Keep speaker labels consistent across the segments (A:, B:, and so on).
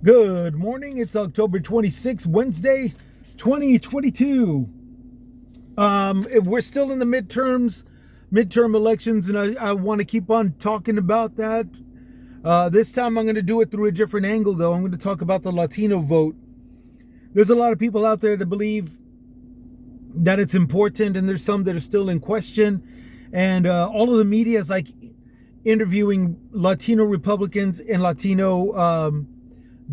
A: Good morning. It's October 26th, Wednesday, 2022. We're still in the midterm elections, and I want to keep on talking about that. This time I'm going to do it through a different angle, though. I'm going to talk about the Latino vote. There's a lot of people out there that believe that it's important, and there's some that are still in question. And all of the media is like interviewing Latino Republicans and Latino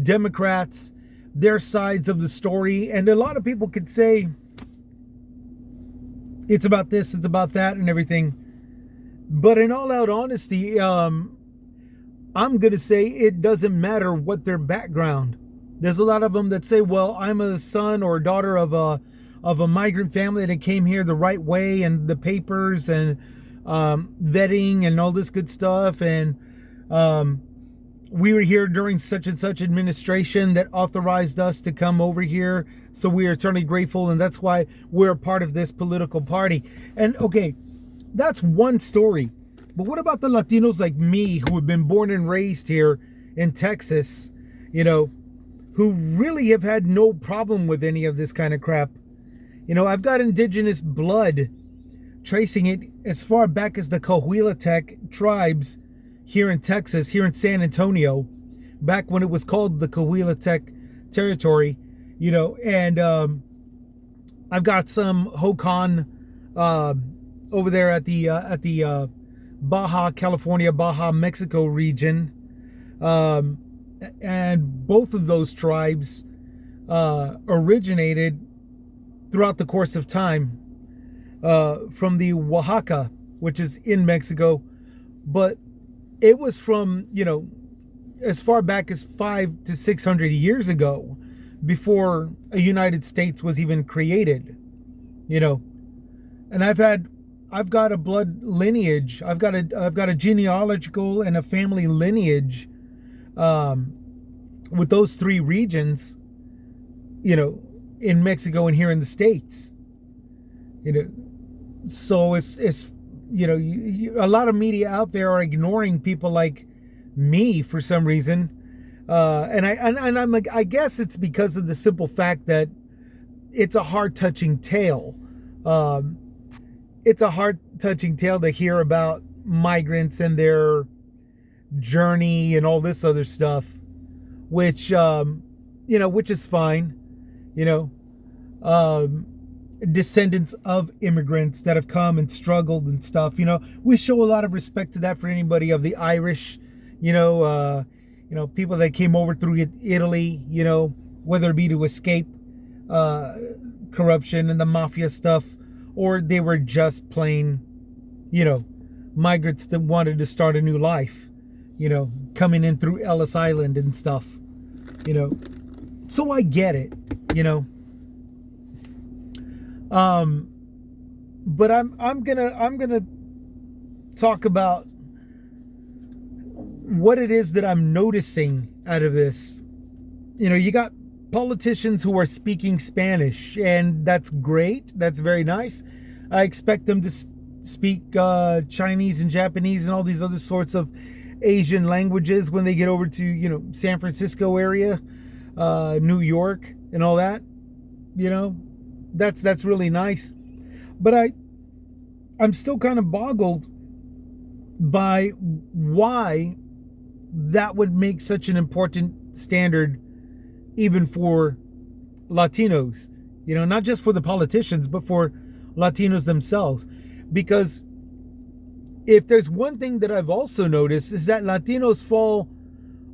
A: Democrats, their sides of the story. And a lot of people could say it's about this, it's about that, and everything. But in all out honesty, I'm going to say it doesn't matter what their background. There's a lot of them that say, well, I'm a son or daughter of a migrant family that came here the right way, and the papers and vetting and all this good stuff. And we were here during such and such administration that authorized us to come over here. So we are eternally grateful. And that's why we're a part of this political party. And okay, that's one story. But what about the Latinos like me who have been born and raised here in Texas, who really have had no problem with any of this kind of crap? I've got indigenous blood tracing it as far back as the Coahuila tribes here in Texas, here in San Antonio, back when it was called the Coahuila territory, and I've got some Hokan over there at the Baja California, Baja Mexico region, and both of those tribes originated throughout the course of time from the Oaxaca, which is in Mexico, but it was from, as far back as 500 to 600 years ago, before a United States was even created, and I've got a blood lineage. I've got a genealogical and a family lineage with those three regions, in Mexico and here in the States, so it's a lot of media out there are ignoring people like me for some reason, and I'm like, I guess it's because of the simple fact that it's a heart-touching tale. It's a heart-touching tale to hear about migrants and their journey and all this other stuff, which which is fine, descendants of immigrants that have come and struggled and stuff. We show a lot of respect to that for anybody of the Irish, people that came over through Italy, whether it be to escape corruption and the mafia stuff, or they were just plain, migrants that wanted to start a new life, coming in through Ellis Island and stuff, so I get it, but I'm gonna talk about what it is that I'm noticing out of this. You got politicians who are speaking Spanish, and that's great. That's very nice. I expect them to speak Chinese and Japanese and all these other sorts of Asian languages when they get over to, San Francisco area, New York and all that, that's really nice. But I'm still kind of boggled by why that would make such an important standard even for Latinos, not just for the politicians, but for Latinos themselves. Because if there's one thing that I've also noticed is that Latinos fall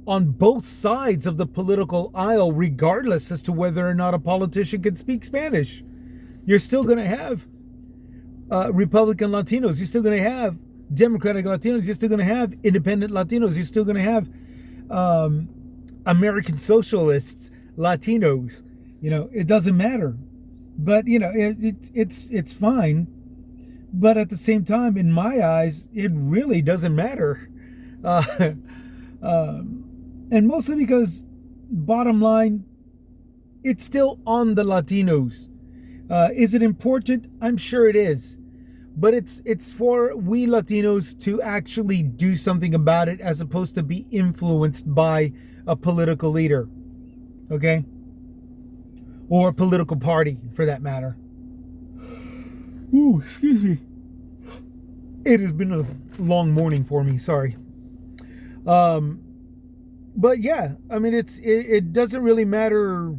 A: on both sides of the political aisle, regardless as to whether or not a politician can speak Spanish. You're still going to have Republican Latinos. You're still going to have Democratic Latinos. You're still going to have independent Latinos. You're still going to have American Socialists Latinos. It doesn't matter. But, it's fine. But at the same time, in my eyes, it really doesn't matter. And mostly because, bottom line, it's still on the Latinos. Is it important? I'm sure it is. But it's for we Latinos to actually do something about it, as opposed to be influenced by a political leader. okay? Or a political party, for that matter. Ooh, excuse me. It has been a long morning for me, sorry. But yeah, I mean, it doesn't really matter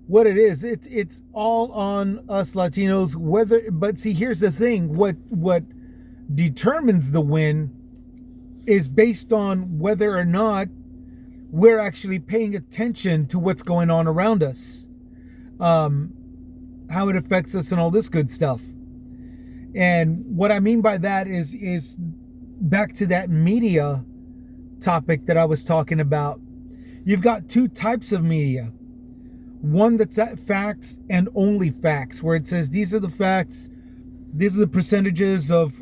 A: what it is. It's all on us Latinos. But see, here's the thing: what determines the win is based on whether or not we're actually paying attention to what's going on around us, how it affects us, and all this good stuff. And what I mean by that is back to that media topic that I was talking about. You've got two types of media. One that's at facts and only facts, where it says these are the facts, these are the percentages of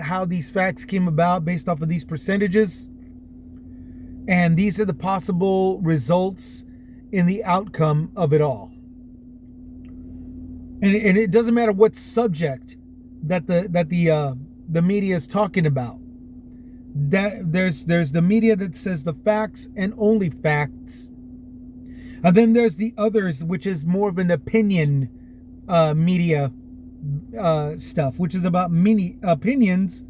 A: how these facts came about based off of these percentages, and these are the possible results in the outcome of it all. And it doesn't matter what subject that the media is talking about. That there's the media that says the facts and only facts, and then there's the others, which is more of an opinion media stuff, which is about many opinions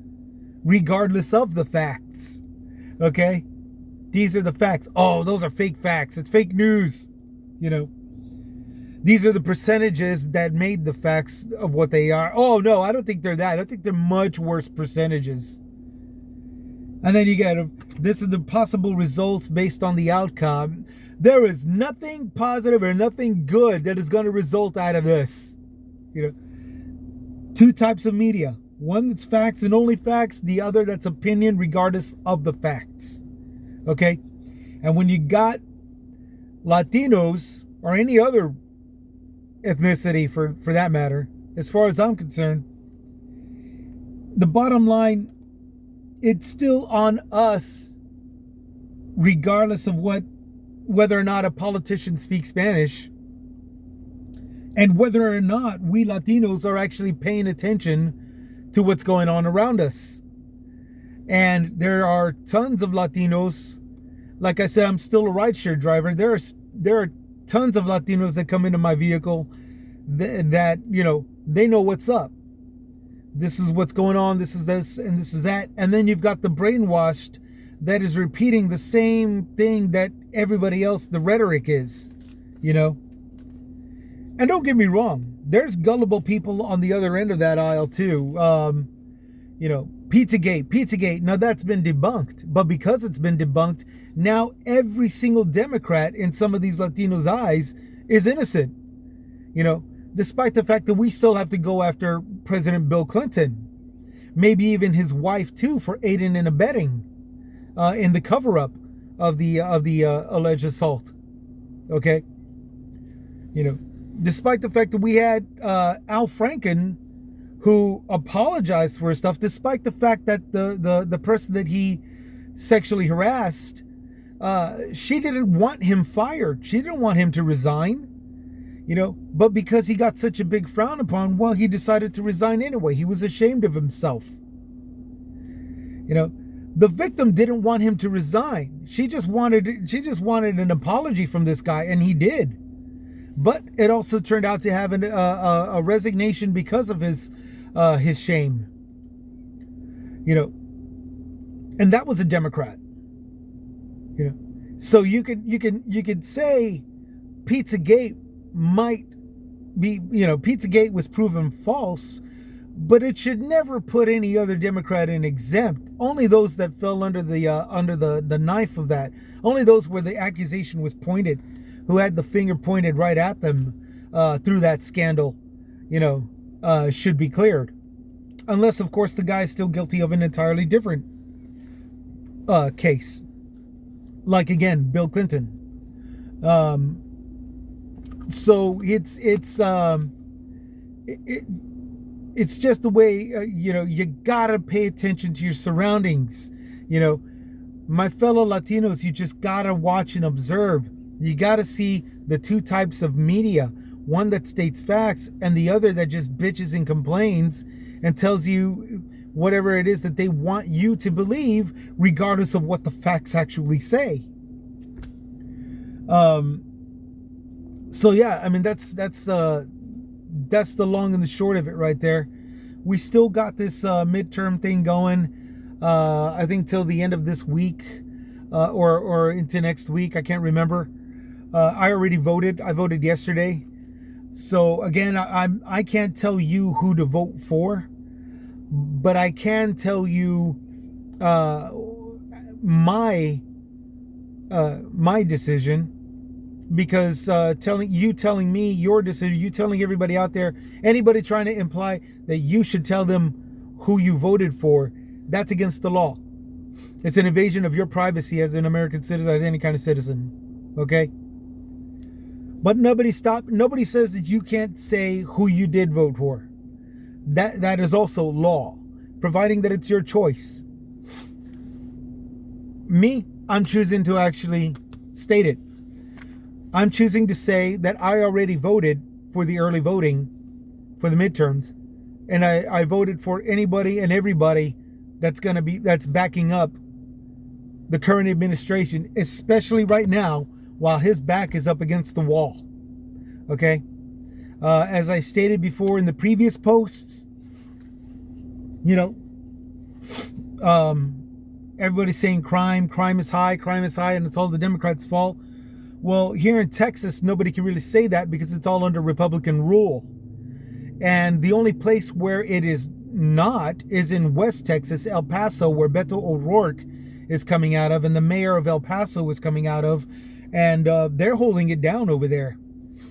A: regardless of the facts. Okay, these are the facts. Oh, those are fake facts. It's fake news. You know, these are the percentages that made the facts of what they are. Oh no, I don't think they're that. I think they're much worse percentages. And then you get this is the possible results based on the outcome. There is nothing positive or nothing good that is going to result out of this. You know, two types of media. One that's facts and only facts. The other that's opinion regardless of the facts. Okay? And when you got Latinos or any other ethnicity for that matter, as far as I'm concerned, the bottom line, it's still on us, regardless of whether or not a politician speaks Spanish, and whether or not we Latinos are actually paying attention to what's going on around us. And there are tons of Latinos. Like I said, I'm still a rideshare driver. There are tons of Latinos that come into my vehicle that you know, they know what's up. This is what's going on, this is this, and this is that. And then you've got the brainwashed that is repeating the same thing that everybody else, the rhetoric is, you know. And don't get me wrong, there's gullible people on the other end of that aisle too. You know, Pizzagate, now that's been debunked. But because it's been debunked, now every single Democrat in some of these Latinos' eyes is innocent, you know. Despite the fact that we still have to go after President Bill Clinton, maybe even his wife too, for aiding and abetting in the cover-up of the alleged assault. Okay, you know, despite the fact that we had Al Franken, who apologized for his stuff, despite the fact that the person that he sexually harassed, she didn't want him fired. She didn't want him to resign. You know, but because he got such a big frown upon, well, he decided to resign anyway. He was ashamed of himself. You know, the victim didn't want him to resign. She just wanted an apology from this guy, and he did. But it also turned out to have a resignation because of his shame. You know, and that was a Democrat. You know, so you could say Pizzagate might be, you know, Pizzagate was proven false, but it should never put any other Democrat in exempt. Only those that fell under the knife of that, only those where the accusation was pointed, who had the finger pointed right at them through that scandal, you know, should be cleared. Unless, of course, the guy is still guilty of an entirely different case. Like, again, Bill Clinton. So it's just the way, you know, you gotta pay attention to your surroundings. You know, my fellow Latinos, you just gotta watch and observe. You gotta see the two types of media, one that states facts and the other that just bitches and complains and tells you whatever it is that they want you to believe, regardless of what the facts actually say. So yeah, I mean that's the long and the short of it right there. We still got this midterm thing going. I think till the end of this week, or into next week. I can't remember. I already voted. I voted yesterday. So again, I can't tell you who to vote for, but I can tell you my my decision, because telling me your decision, you telling everybody out there, anybody trying to imply that you should tell them who you voted for, that's against the law. It's an invasion of your privacy as an American citizen, as any kind of citizen. Okay? But nobody says that you can't say who you did vote for. That is also law, providing that it's your choice. Me, I'm choosing to actually state it. I'm choosing to say that I already voted for the early voting for the midterms, and I voted for anybody and everybody that's backing up the current administration, especially right now while his back is up against the wall. Okay? As I stated before in the previous posts, everybody's saying crime is high, and it's all the Democrats' fault. Well, here in Texas, nobody can really say that because it's all under Republican rule. And the only place where it is not is in West Texas, El Paso, where Beto O'Rourke is coming out of, and the mayor of El Paso is coming out of, and they're holding it down over there.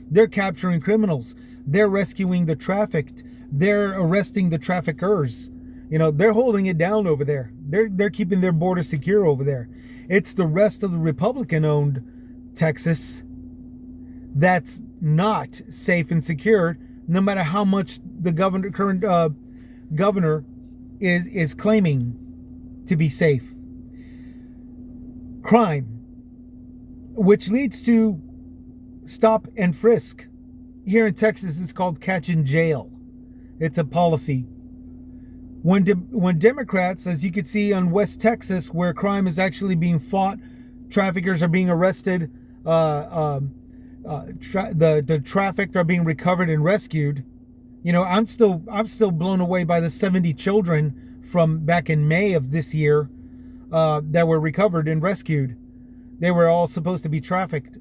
A: They're capturing criminals. They're rescuing the trafficked. They're arresting the traffickers. They're holding it down over there. They're keeping their border secure over there. It's the rest of the Republican-owned Texas that's not safe and secure, no matter how much the current governor is claiming to be safe. Crime, which leads to stop and frisk. Here in Texas, it's called catch and jail. It's a policy. When Democrats, as you can see on West Texas, where crime is actually being fought, traffickers are being arrested, the trafficked are being recovered and rescued. I'm still blown away by the 70 children from back in May of this year that were recovered and rescued. They were all supposed to be trafficked,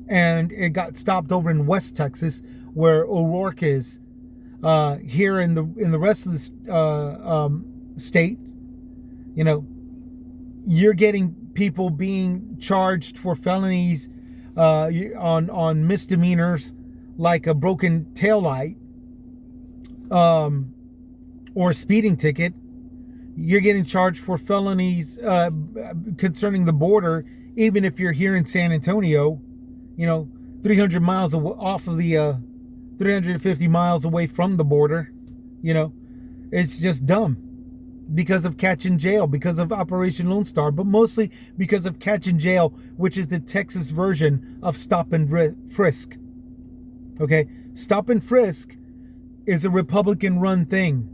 A: and it got stopped over in West Texas, where O'Rourke is. Here in the rest of the state, you're getting people being charged for felonies on misdemeanors, like a broken taillight or a speeding ticket. You're getting charged for felonies concerning the border, even if you're here in San Antonio, 300 miles off of the 350 miles away from the border. It's just dumb because of catch and jail, because of Operation Lone Star, but mostly because of catch and jail, which is the Texas version of stop and frisk. Okay, stop and frisk is a Republican-run thing.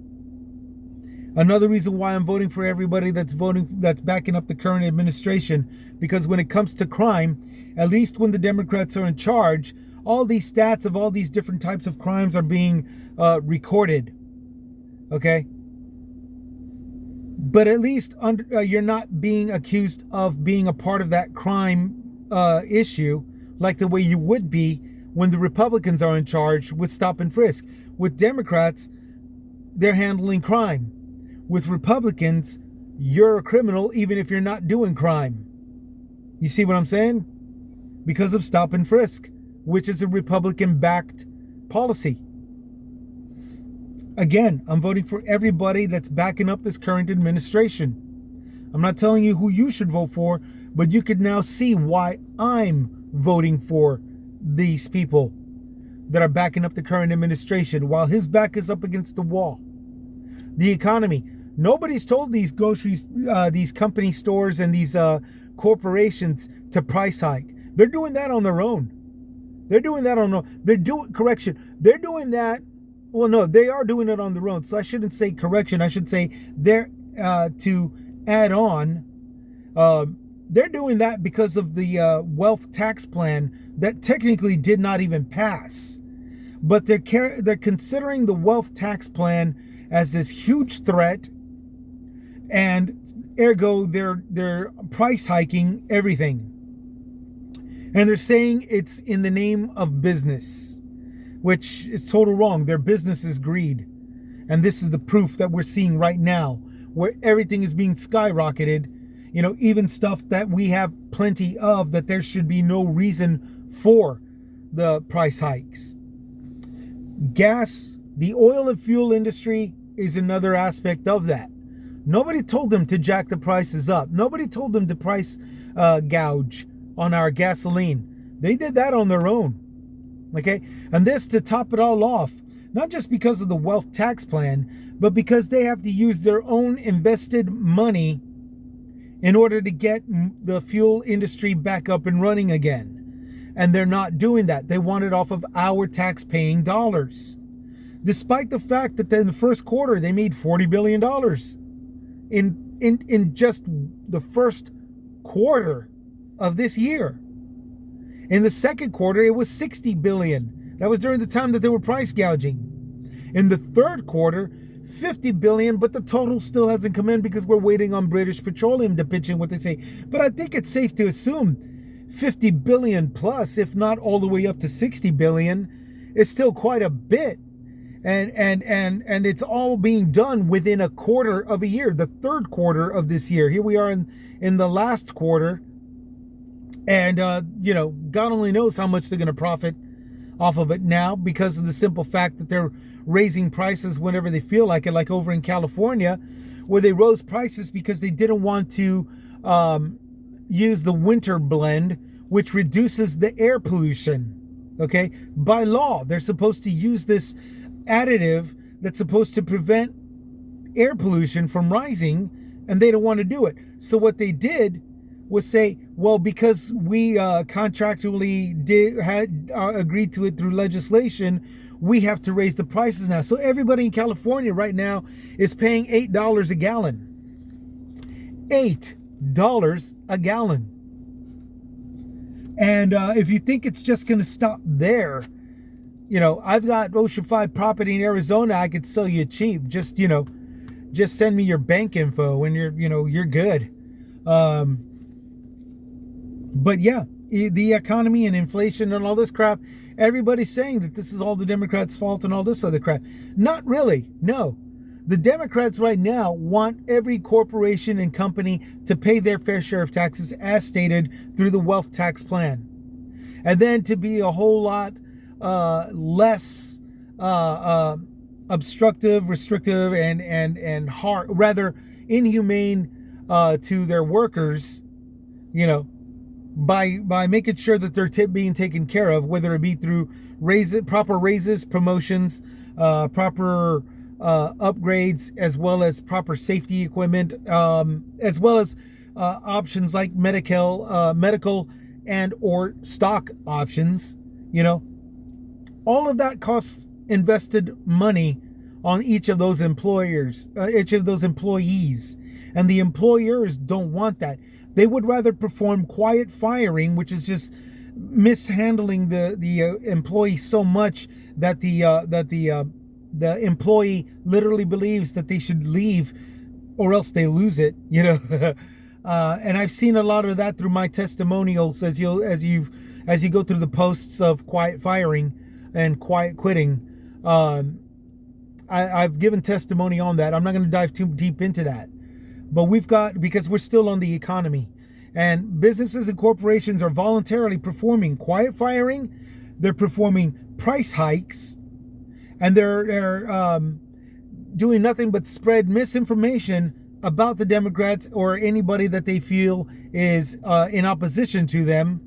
A: Another reason why I'm voting for everybody that's backing up the current administration, because when it comes to crime, at least when the Democrats are in charge, all these stats of all these different types of crimes are being recorded. Okay? But at least you're not being accused of being a part of that crime issue like the way you would be when the Republicans are in charge with stop and frisk. With Democrats, they're handling crime. With Republicans, you're a criminal even if you're not doing crime. You see what I'm saying? Because of stop and frisk, which is a Republican-backed policy. Again, I'm voting for everybody that's backing up this current administration. I'm not telling you who you should vote for, but you could now see why I'm voting for these people that are backing up the current administration while his back is up against the wall. The economy. Nobody's told these these company stores and these corporations to price hike. They're doing that on their own. They're doing that on their own. They're doing that. Well, no, they are doing it on their own. So I shouldn't say correction. I should say they're to add on. they're doing that because of the wealth tax plan that technically did not even pass. But they're considering the wealth tax plan as this huge threat, and ergo they're price hiking everything. And they're saying it's in the name of business, which is total wrong. Their business is greed. And this is the proof that we're seeing right now, where everything is being skyrocketed. You know, even stuff that we have plenty of, that there should be no reason for the price hikes. Gas, the oil and fuel industry is another aspect of that. Nobody told them to jack the prices up. Nobody told them to price gouge on our gasoline. They did that on their own. Okay? And this to top it all off, not just because of the wealth tax plan, but because they have to use their own invested money in order to get the fuel industry back up and running again. And they're not doing that. They want it off of our tax-paying dollars. Despite the fact that in the first quarter, they made $40 billion in just the first quarter of this year. In the second quarter, it was $60 billion. That was during the time that they were price gouging. In the third quarter, $50 billion, but the total still hasn't come in because we're waiting on British Petroleum to pitch in what they say. But I think it's safe to assume $50 billion plus, if not all the way up to $60 billion, is still quite a bit. And it's all being done within a quarter of a year, the third quarter of this year. Here we are in the last quarter. And, God only knows how much they're going to profit off of it now, because of the simple fact that they're raising prices whenever they feel like it, like over in California, where they rose prices because they didn't want to use the winter blend, which reduces the air pollution. Okay? By law, they're supposed to use this additive that's supposed to prevent air pollution from rising, and they don't want to do it. So what they did was say, well, because we contractually had agreed to it through legislation, we have to raise the prices now. So everybody in California right now is paying $8 a gallon. $8 a gallon. And if you think it's just going to stop there, I've got Ocean 5 property in Arizona I could sell you cheap. Just send me your bank info and you're good. But yeah, the economy and inflation and all this crap, everybody's saying that this is all the Democrats' fault and all this other crap. Not really. No. The Democrats right now want every corporation and company to pay their fair share of taxes as stated through the wealth tax plan. And then to be a whole lot less obstructive, restrictive, and hard, rather inhumane to their workers, by making sure that they're being taken care of, whether it be through proper raises, promotions, proper upgrades, as well as proper safety equipment, as well as options like medical and or stock options. All of that costs invested money on each of those employees, and the employers don't want that. They would rather perform quiet firing, which is just mishandling the employee so much that the employee literally believes that they should leave or else they lose it. And I've seen a lot of that through my testimonials as you go through the posts of quiet firing and quiet quitting. I've given testimony on that. I'm not going to dive too deep into that. But because we're still on the economy, and businesses and corporations are voluntarily performing quiet firing, they're performing price hikes, and they're doing nothing but spread misinformation about the Democrats or anybody that they feel is in opposition to them.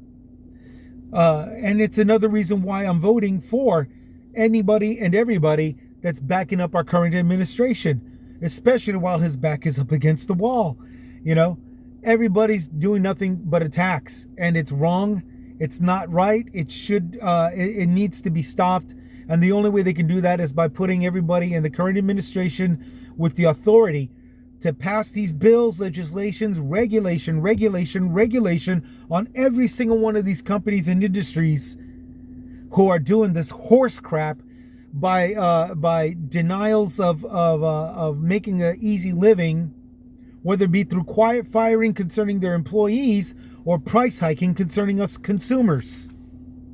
A: And it's another reason why I'm voting for anybody and everybody that's backing up our current administration, especially while his back is up against the wall. Everybody's doing nothing but attacks, and it's wrong. It's not right. It needs to be stopped. And the only way they can do that is by putting everybody in the current administration with the authority to pass these bills, legislations, regulation on every single one of these companies and industries who are doing this horse crap by denials of making an easy living, whether it be through quiet firing concerning their employees or price hiking concerning us consumers.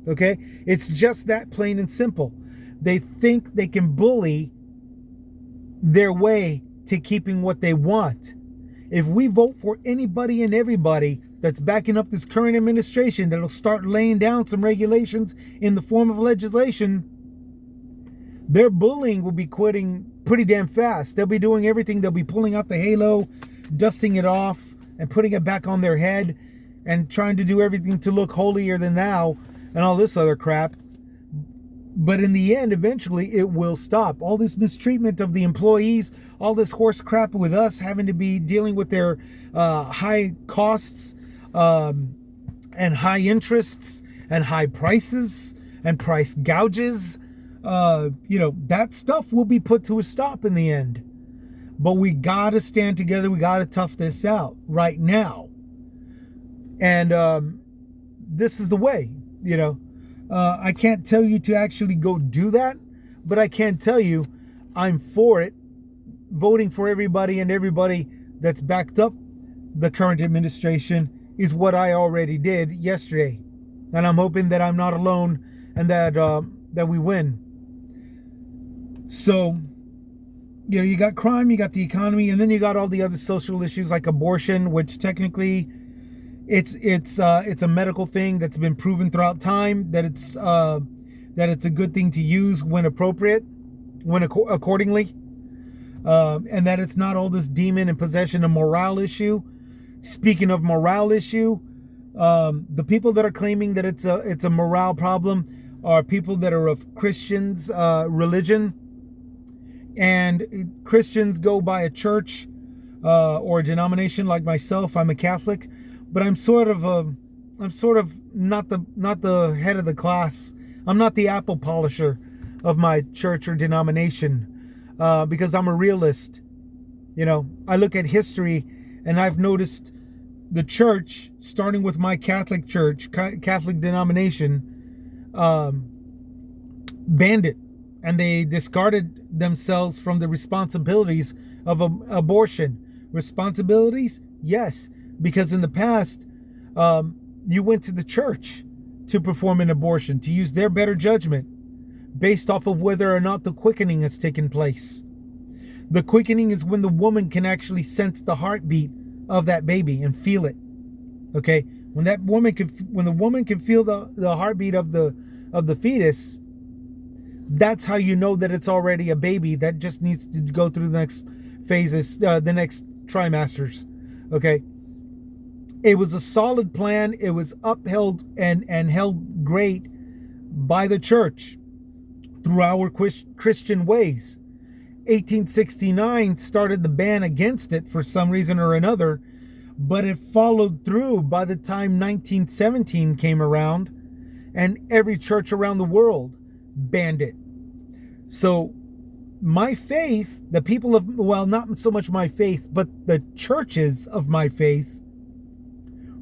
A: Okay? It's just that plain and simple. They think they can bully their way to keeping what they want. If we vote for anybody and everybody that's backing up this current administration that'll start laying down some regulations in the form of legislation, their bullying will be quitting pretty damn fast. They'll be doing everything. They'll be pulling out the halo, dusting it off, and putting it back on their head, and trying to do everything to look holier than thou and all this other crap. But in the end, eventually, it will stop. All this mistreatment of the employees, all this horse crap with us having to be dealing with their high costs and high interests and high prices and price gouges, that stuff will be put to a stop in the end. But we got to stand together. We got to tough this out right now. And this is the way, I can't tell you to actually go do that, but I can tell you I'm for it. Voting for everybody and everybody that's backed up the current administration is what I already did yesterday. And I'm hoping that I'm not alone and that we win. So, you got crime, you got the economy, and then you got all the other social issues like abortion, which technically it's a medical thing that's been proven throughout time that it's a good thing to use when appropriate, accordingly, and that it's not all this demon and possession, a morale issue. Speaking of morale issue, the people that are claiming that it's a morale problem are people that are of Christians religion, and Christians go by a church or a denomination. Like myself, I'm a Catholic. But I'm sort of not the head of the class. I'm not the apple polisher of my church or denomination because I'm a realist. I look at history and I've noticed the church, starting with my Catholic church, Catholic denomination, banned it, and they discarded themselves from the responsibilities of abortion. Responsibilities? Yes. Because in the past, you went to the church to perform an abortion, to use their better judgment based off of whether or not the quickening has taken place. The quickening is when the woman can actually sense the heartbeat of that baby and feel it. Okay? When the woman can feel the heartbeat of the fetus, that's how you know that it's already a baby that just needs to go through the next phases, the next trimesters. Okay? It was a solid plan. It was upheld and held great by the church through our Christian ways. 1869 started the ban against it for some reason or another, but it followed through by the time 1917 came around, and every church around the world banned it. So my faith, the people of, not so much my faith, but the churches of my faith,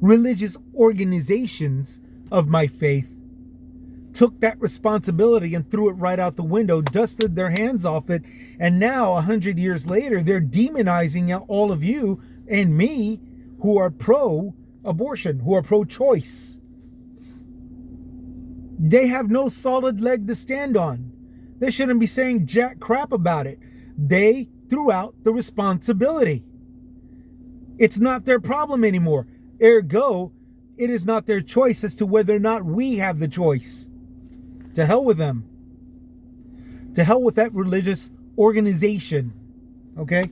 A: religious organizations of my faith, took that responsibility and threw it right out the window, dusted their hands off it, and now 100 years later they're demonizing all of you and me who are pro-abortion, who are pro-choice. They have no solid leg to stand on. They shouldn't be saying jack crap about it. They threw out the responsibility. It's not their problem anymore. Ergo, it is not their choice as to whether or not we have the choice. To hell with them. To hell with that religious organization. Okay?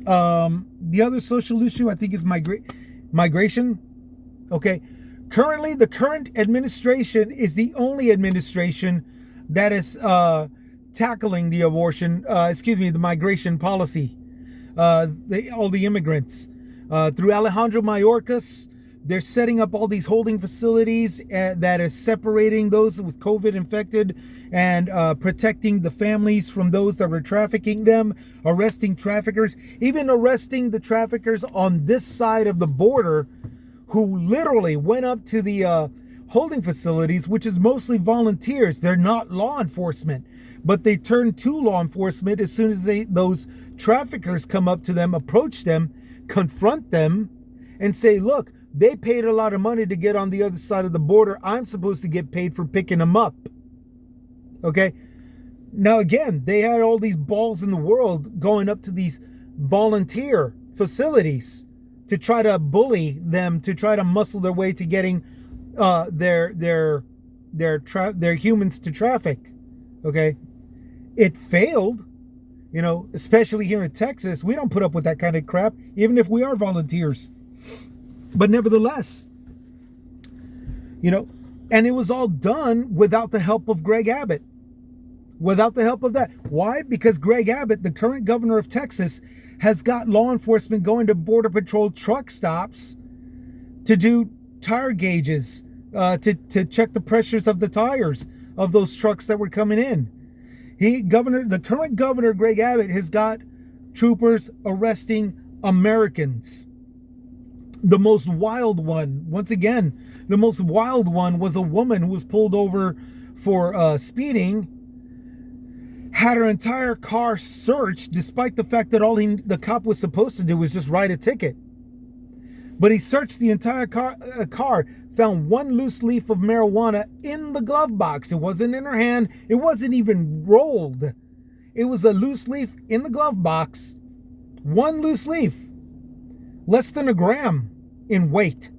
A: The other social issue, I think, is migration. Okay? Currently, the current administration is the only administration that is tackling the the migration policy. All the immigrants. Through Alejandro Mayorkas, They're setting up all these holding facilities that is separating those with COVID infected and protecting the families from those that were trafficking them, arresting traffickers, even arresting the traffickers on this side of the border who literally went up to the holding facilities, which is mostly volunteers. They're not law enforcement, but they turn to law enforcement as soon as those traffickers come up to them, approach them, confront them, and say, look, they paid a lot of money to get on the other side of the border. I'm supposed to get paid for picking them up. Okay? Now, again, they had all these balls in the world going up to these volunteer facilities to try to bully them, to try to muscle their way to getting their humans to traffic. Okay? It failed, especially here in Texas. We don't put up with that kind of crap, even if we are volunteers. But nevertheless, and it was all done without the help of Greg Abbott. Without the help of that. Why? Because Greg Abbott, the current governor of Texas, has got law enforcement going to Border Patrol truck stops to do tire gauges, to check the pressures of the tires of those trucks that were coming in. The current governor, Greg Abbott, has got troopers arresting Americans. The most wild one, once again, the most wild one was a woman who was pulled over for speeding, had her entire car searched, despite the fact that all the cop was supposed to do was just write a ticket. But he searched the entire car, found one loose leaf of marijuana in the glove box. It wasn't in her hand. It wasn't even rolled. It was a loose leaf in the glove box. One loose leaf. Less than a gram in weight.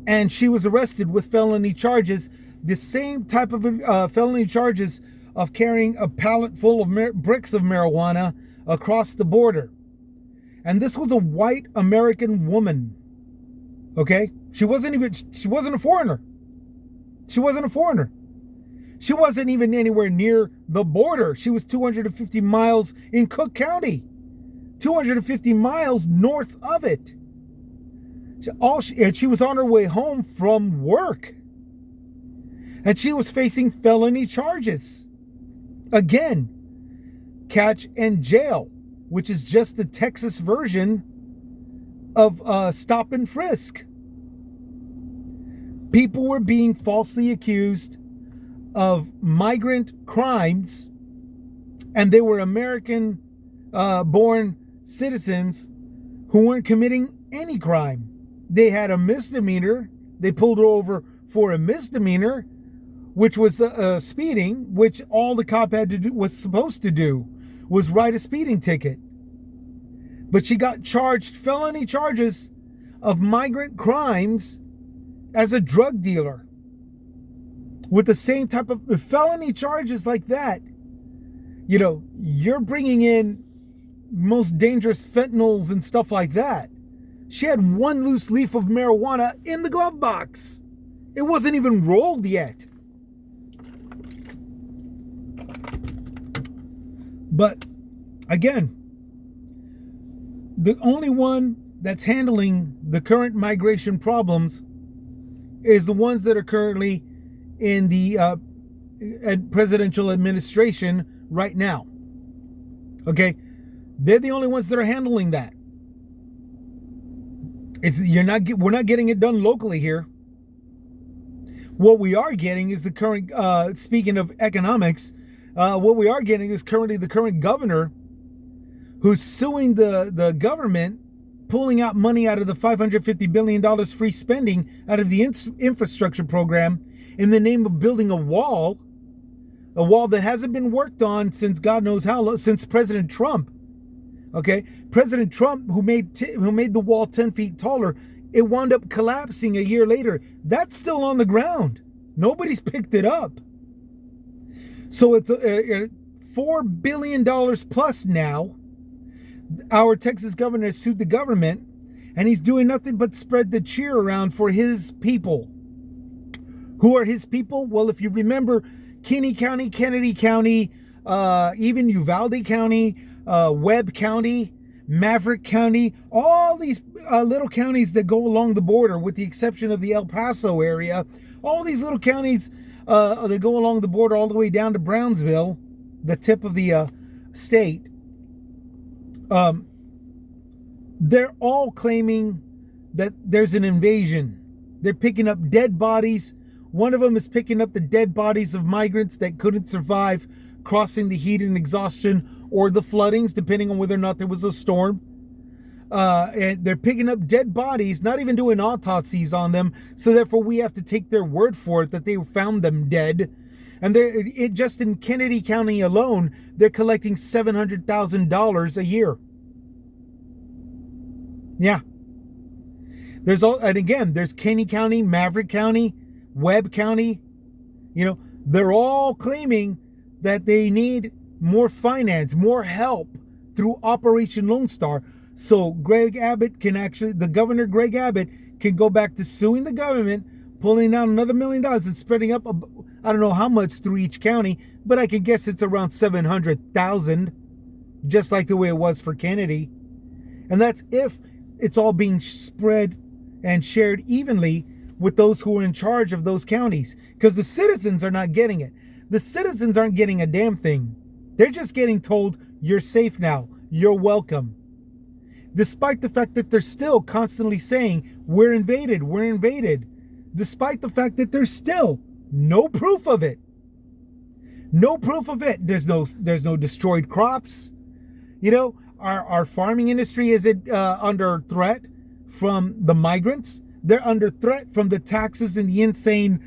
A: And she was arrested with felony charges. The same type of felony charges of carrying a pallet full of bricks of marijuana across the border. And this was a white American woman. Okay? She wasn't a foreigner. She wasn't a foreigner. She wasn't even anywhere near the border. She was 250 miles in Cook County. 250 miles north of it. And she was on her way home from work. And she was facing felony charges. Again, catch and jail, which is just the Texas version of stop and frisk. People were being falsely accused of migrant crimes, and they were American born citizens who weren't committing any crime. They had a misdemeanor. They pulled her over for a misdemeanor, which was speeding, which all the cop had to do, was supposed to do, was write a speeding ticket. But she got charged felony charges of migrant crimes as a drug dealer. With the same type of felony charges like that, you're bringing in most dangerous fentanyls and stuff like that. She had one loose leaf of marijuana in the glove box. It wasn't even rolled yet. But again, the only one that's handling the current migration problems is the ones that are currently in the presidential administration right now. Okay? They're the only ones that are handling that. We're not getting it done locally here. What we are getting is the current, speaking of economics, what we are getting is currently the current governor who's suing the government, pulling out money out of the $550 billion free spending out of the infrastructure program in the name of building a wall that hasn't been worked on since God knows how long, since President Trump. Okay, President Trump, who made the wall 10 feet taller, it wound up collapsing a year later. That's still on the ground. Nobody's picked it up. So it's $4 billion plus now. Our Texas governor has sued the government, and he's doing nothing but spread the cheer around for his people. Who are his people? Well, if you remember, Kinney County, Kennedy County, even Uvalde County, Webb County, Maverick County, all these little counties that go along the border, with the exception of the El Paso area, all these little counties that go along the border all the way down to Brownsville, the tip of the state, they're all claiming that there's an invasion. They're picking up dead bodies. One of them is picking up the dead bodies of migrants that couldn't survive crossing the heat and exhaustion or the floodings, depending on whether or not there was a storm. And they're picking up dead bodies, not even doing autopsies on them. So therefore, we have to take their word for it that they found them dead. And just in Kennedy County alone, they're collecting $700,000 a year. Yeah. There's Kenny County, Maverick County, Webb County. They're all claiming that they need more finance, more help through Operation Lone Star. So the Governor Greg Abbott can go back to suing the government, pulling down another $1 million and spreading up, I don't know how much through each county, but I can guess it's around 700,000, just like the way it was for Kennedy. And that's if it's all being spread and shared evenly with those who are in charge of those counties, because the citizens are not getting it. The citizens aren't getting a damn thing. They're just getting told, you're safe now, you're welcome. Despite the fact that they're still constantly saying, we're invaded. Despite the fact that there's still no proof of it. No proof of it. There's no destroyed crops. Our farming industry is under threat from the migrants. They're under threat from the taxes and the insane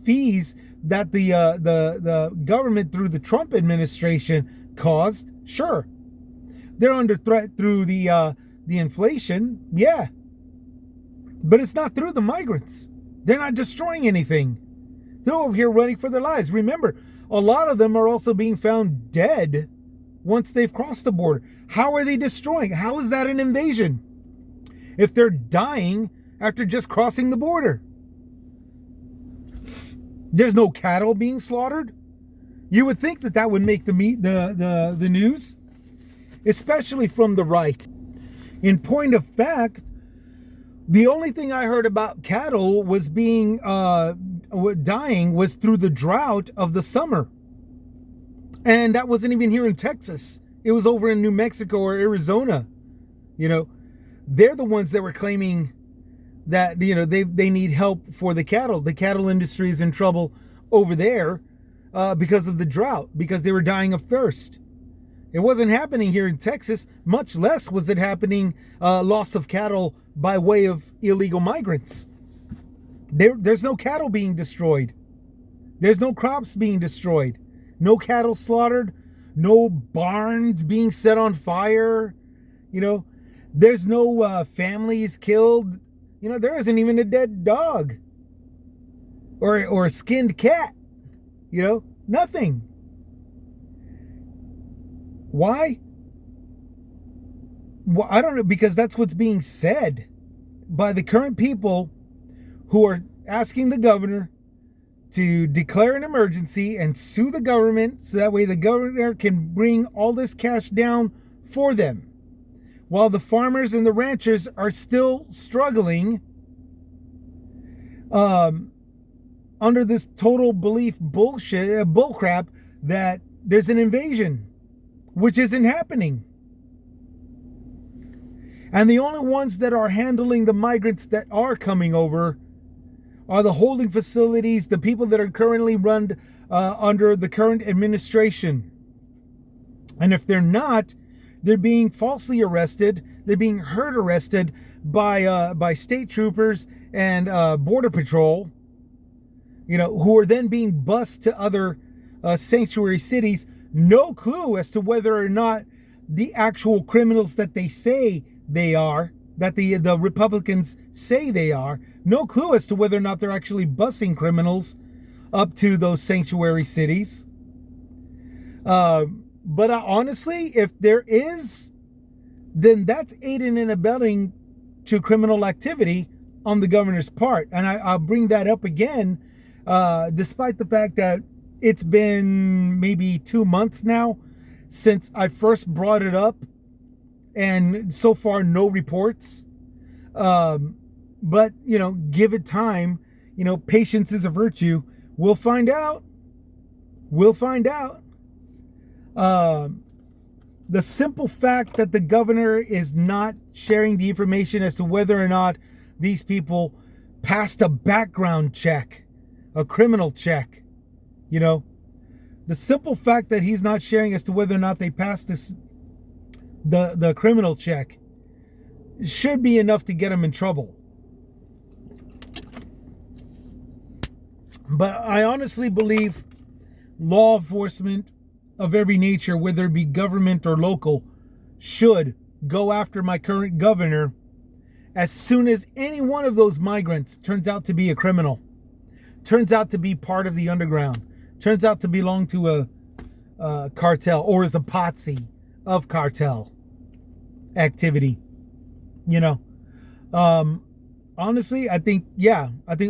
A: fees that the government through the Trump administration caused. Sure, they're under threat through the inflation. Yeah, but it's not through the migrants. They're not destroying anything. They're over here running for their lives. Remember, a lot of them are also being found dead once they've crossed the border. How are they destroying? How is that an invasion if they're dying after just crossing the border? There's no cattle being slaughtered. You would think that would make the news, especially from the right. In point of fact, the only thing I heard about cattle was being dying was through the drought of the summer. And that wasn't even here in Texas. It was over in New Mexico or Arizona. They're the ones that were claiming that, they need help for the cattle. The cattle industry is in trouble over there because of the drought, because they were dying of thirst. It wasn't happening here in Texas, much less was it happening loss of cattle by way of illegal migrants. There's no cattle being destroyed. There's no crops being destroyed. No cattle slaughtered. No barns being set on fire. There's no families killed. There isn't even a dead dog or a skinned cat. Nothing. Why? Well, I don't know, because that's what's being said by the current people who are asking the governor to declare an emergency and sue the government so that way the governor can bring all this cash down for them, while the farmers and the ranchers are still struggling under this total belief bullcrap that there's an invasion, which isn't happening. And the only ones that are handling the migrants that are coming over are the holding facilities, the people that are currently run under the current administration. And if they're not, they're being falsely arrested. They're being hurt arrested by state troopers and border patrol, who are then being bused to other sanctuary cities. No clue as to whether or not the actual criminals that they say they are, that the Republicans say they are, no clue as to whether or not they're actually busing criminals up to those sanctuary cities. But honestly, if there is, then that's aiding and abetting to criminal activity on the governor's part. And I'll bring that up again, despite the fact that it's been maybe 2 months now since I first brought it up And so far, no reports. But, give it time. Patience is a virtue. We'll find out. We'll find out. The simple fact that the governor is not sharing the information as to whether or not these people passed a background check, a criminal check, the simple fact that he's not sharing as to whether or not they passed the criminal check should be enough to get him in trouble. But I honestly believe law enforcement of every nature, whether it be government or local, should go after my current governor as soon as any one of those migrants turns out to be a criminal, turns out to be part of the underground, turns out to belong to a cartel or is a potsy of cartel activity. Honestly, I think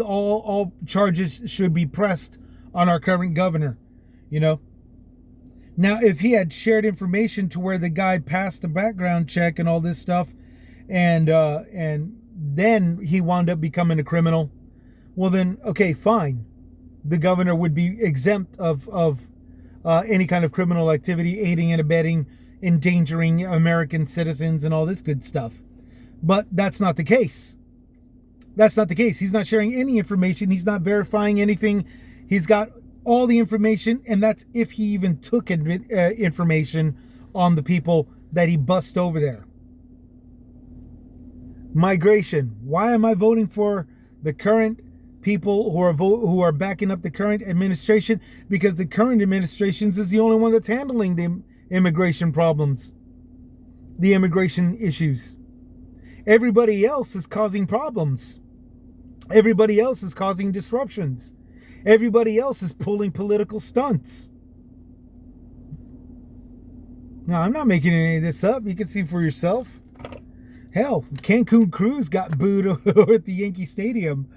A: all charges should be pressed on our current governor. Now, if he had shared information to where the guy passed the background check and all this stuff, and then he wound up becoming a criminal, well then, okay, fine. The governor would be exempt of any kind of criminal activity, aiding and abetting, endangering American citizens and all this good stuff. But that's not the case. That's not the case. He's not sharing any information. He's not verifying anything. He's got all the information, and that's if he even took information on the people that he bussed over there. Migration. Why am I voting for the current people who are backing up the current administration? Because the current administration is the only one that's handling the immigration problems, the immigration issues. Everybody else is causing problems. Everybody else is causing disruptions. Everybody else is pulling political stunts. Now, I'm not making any of this up. You can see for yourself. Hell, Cancun Cruz got booed over at the Yankee Stadium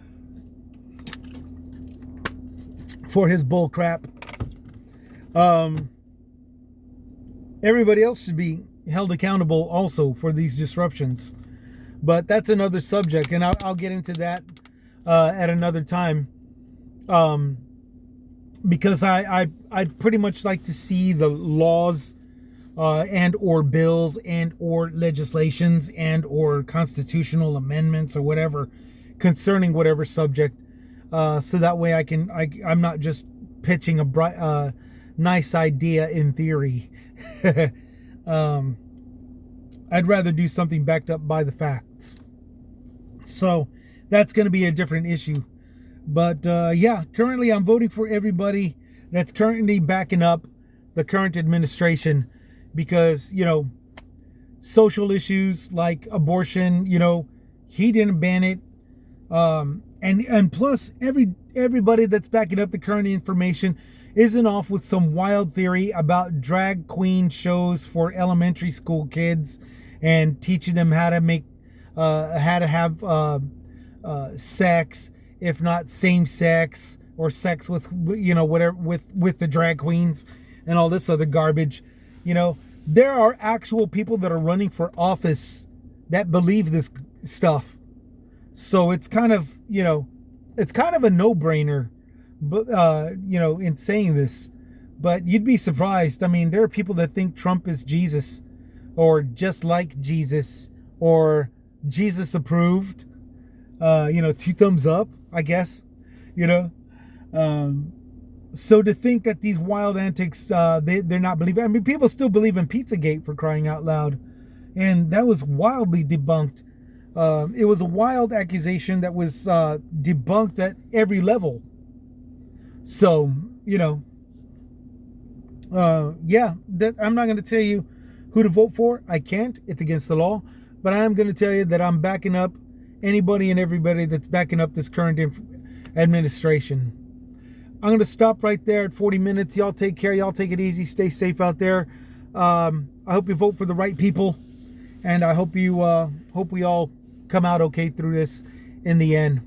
A: for his bull crap. Everybody else should be held accountable also for these disruptions. But that's another subject, and I'll get into that at another time. Because I'd pretty much like to see the laws and or bills and or legislations and or constitutional amendments or whatever concerning whatever subject, so that way I'm not just pitching a nice idea in theory. I'd rather do something backed up by the facts. So that's going to be a different issue. But currently I'm voting for everybody that's currently backing up the current administration, because, social issues like abortion, he didn't ban it. And plus everybody that's backing up the current information isn't off with some wild theory about drag queen shows for elementary school kids and teaching them how to have sex, if not same sex or sex with, whatever, with the drag queens and all this other garbage. There are actual people that are running for office that believe this stuff. So it's kind of, it's kind of a no-brainer, but, in saying this. But you'd be surprised. I mean, there are people that think Trump is Jesus, or just like Jesus, or Jesus approved. 2 thumbs up, I guess. So to think that these wild antics, they're not believing. I mean, people still believe in Pizzagate, for crying out loud. And that was wildly debunked. It was a wild accusation that was debunked at every level. So, I'm not going to tell you who to vote for. I can't. It's against the law. But I am going to tell you that I'm backing up anybody and everybody that's backing up this current administration. I'm going to stop right there at 40 minutes. Y'all take care. Y'all take it easy. Stay safe out there. I hope you vote for the right people. And I hope we all come out okay through this in the end.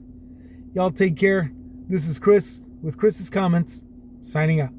A: Y'all take care. This is Chris with Chris's Comments, signing out.